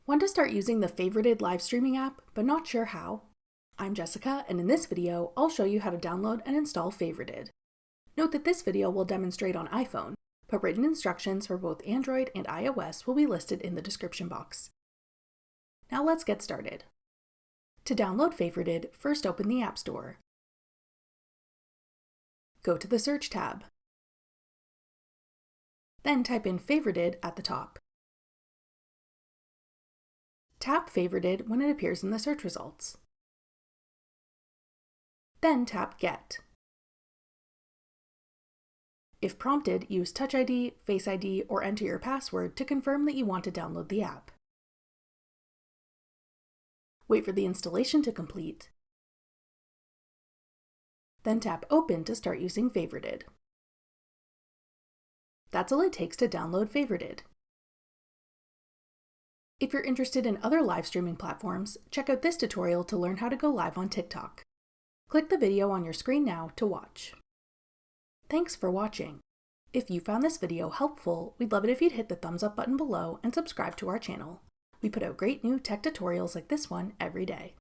Want to start using the favorited live streaming app, but not sure how? I'm Jessica, and in this video, I'll show you how to download and install Favorited. Note that this video will demonstrate on iPhone, but written instructions for both Android and iOS will be listed in the description box. Now let's get started. To download Favorited, first open the App Store. Go to the Search tab. Then type in Favorited at the top. Tap Favorited when it appears in the search results. Then tap Get. If prompted, use Touch ID, Face ID, or enter your password to confirm that you want to download the app. Wait for the installation to complete. Then tap Open to start using Favorited. That's all it takes to download Favorited. If you're interested in other live streaming platforms, check out this tutorial to learn how to go live on TikTok. Click the video on your screen now to watch. Thanks for watching. If you found this video helpful, we'd love it if you'd hit the thumbs up button below and subscribe to our channel. We put out great new tech tutorials like this one every day.